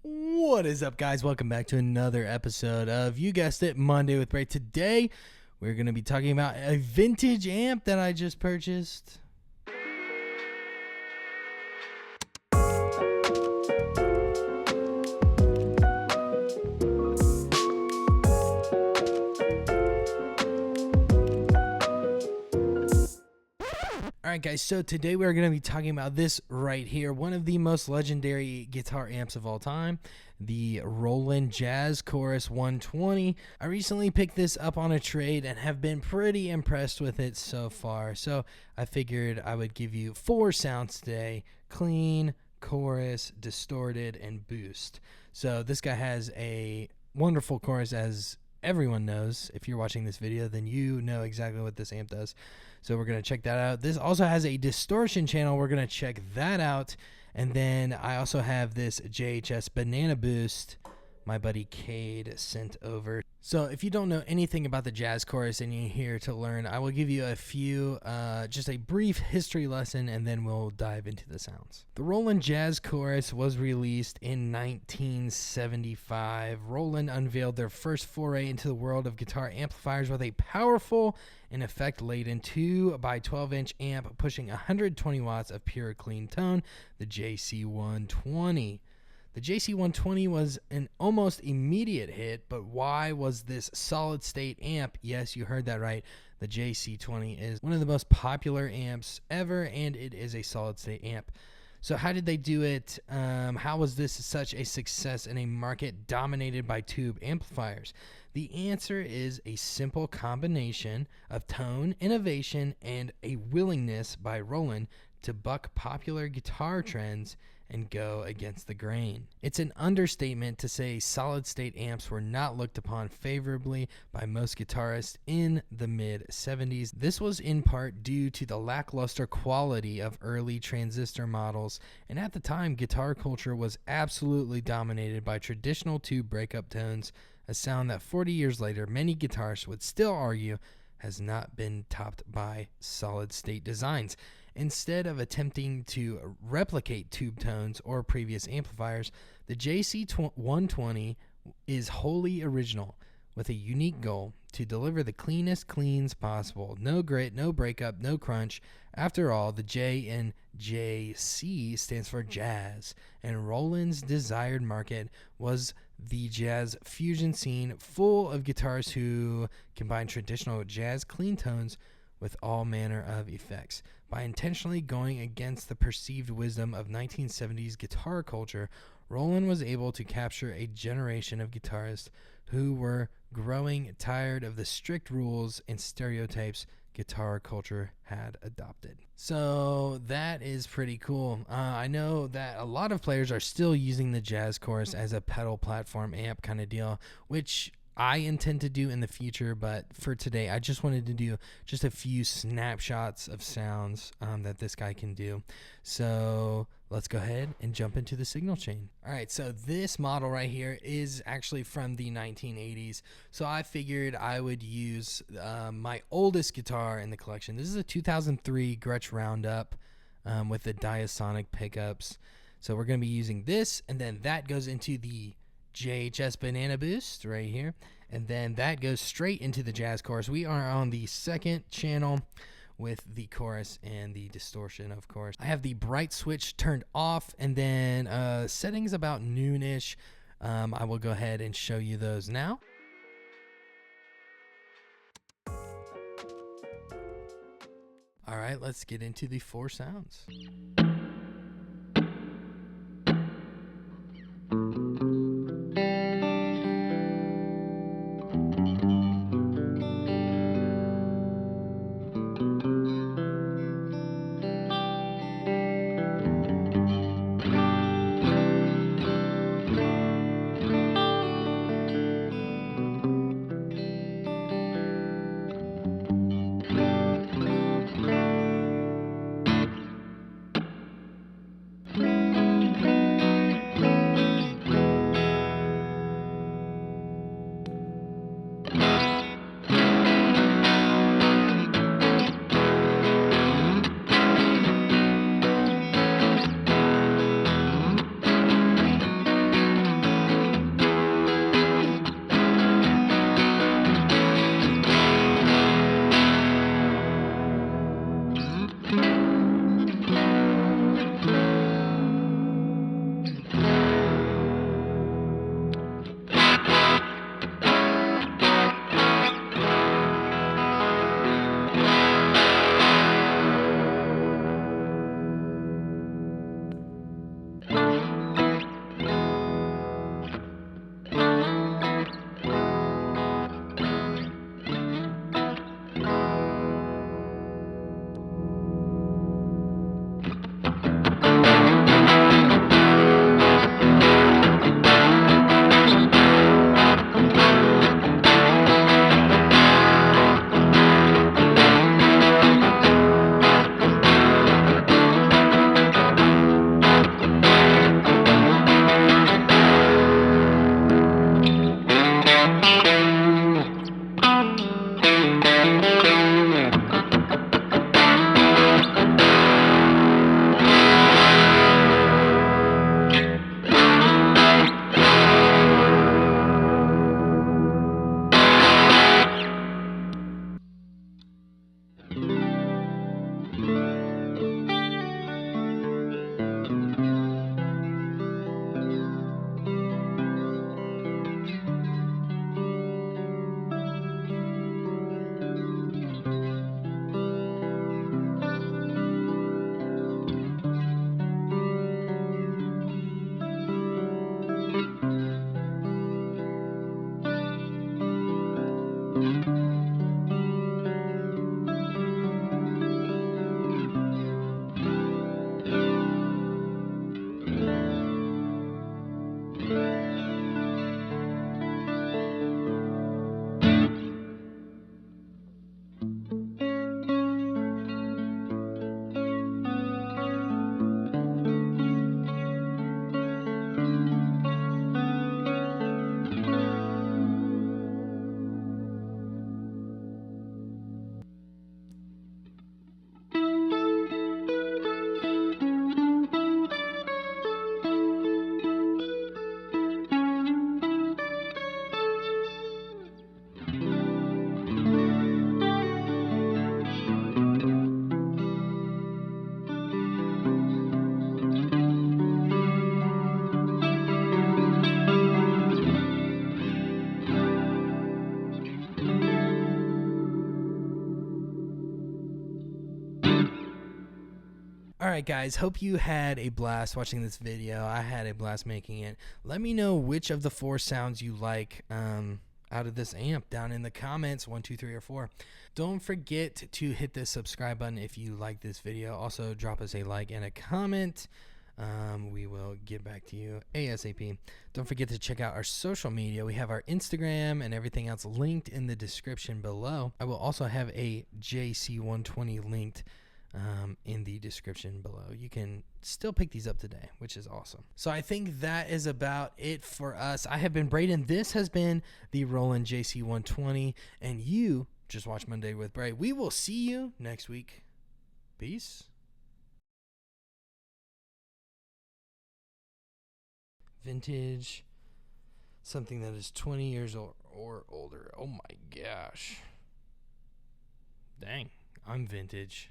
What is up, guys? Welcome back to another episode of, you guessed it, Monday with Bray. Today, we're going to be talking about a vintage amp that I just purchased. Alright guys, so today we're going to be talking about this right here, one of the most legendary guitar amps of all time, the Roland Jazz Chorus 120. I recently picked this up on a trade and have been pretty impressed with it so far, so I figured I would give you 4 sounds today: clean, chorus, distorted, and boost. So this guy has a wonderful chorus, as everyone knows. If you're watching this video, then you know exactly what this amp does. So we're going to check that out. This also has a distortion channel. We're going to check that out. And then I also have this JHS Banana Boost my buddy Cade sent over. So if you don't know anything about the Jazz Chorus and you're here to learn, I will give you a few, just a brief history lesson, and then we'll dive into the sounds. The Roland Jazz Chorus was released in 1975. Roland unveiled their first foray into the world of guitar amplifiers with a powerful and effect-laden 2x12-inch amp pushing 120 watts of pure clean tone, the JC120. The JC120 was an almost immediate hit, but why was this solid-state amp? Yes, you heard that right. The JC20 is one of the most popular amps ever, and it is a solid-state amp. So how did they do it? How was this such a success in a market dominated by tube amplifiers? The answer is a simple combination of tone, innovation, and a willingness by Roland to buck popular guitar trends and go against the grain. It's an understatement to say solid-state amps were not looked upon favorably by most guitarists in the mid-70s. This was in part due to the lackluster quality of early transistor models, and at the time, guitar culture was absolutely dominated by traditional tube breakup tones, a sound that 40 years later, many guitarists would still argue has not been topped by solid-state designs. Instead of attempting to replicate tube tones or previous amplifiers, the JC120 is wholly original, with a unique goal to deliver the cleanest cleans possible. No grit, no breakup, no crunch. After all, the J in JC stands for jazz, and Roland's desired market was the jazz fusion scene, full of guitarists who combine traditional jazz clean tones with all manner of effects. By intentionally going against the perceived wisdom of 1970s guitar culture, Roland was able to capture a generation of guitarists who were growing tired of the strict rules and stereotypes guitar culture had adopted. So that is pretty cool. I know that a lot of players are still using the Jazz Chorus as a pedal platform amp kind of deal, which I intend to do in the future, but for today, I just wanted to do just a few snapshots of sounds that this guy can do. So let's go ahead and jump into the signal chain. All right, so this model right here is actually from the 1980s. So I figured I would use my oldest guitar in the collection. This is a 2003 Gretsch Roundup with the Diasonic pickups. So we're going to be using this, and then that goes into the JHS Banana Boost right here, and then that goes straight into the Jazz Chorus. We are on the second channel with the chorus and the distortion, of course. I have the bright switch turned off, and then settings about noonish. I will go ahead and show you those now. All right, let's get into the 4 sounds. Alright guys, hope you had a blast watching this video. I had a blast making it. Let me know which of the 4 sounds you like out of this amp down in the comments, 1, 2, 3, or 4. Don't forget to hit the subscribe button if you like this video. Also drop us a like and a comment. We will get back to you ASAP. Don't forget to check out our social media. We have our Instagram and everything else linked in the description below. I will also have a JC120 linked in the description below. You can still pick these up today, which is awesome. So I think that is about it for us. I have been Braden. This has been the Roland JC120, and you just watched Monday with Bray. We will see you next week. Peace. Vintage, something that is 20 years old or older. Oh my gosh. Dang, I'm vintage.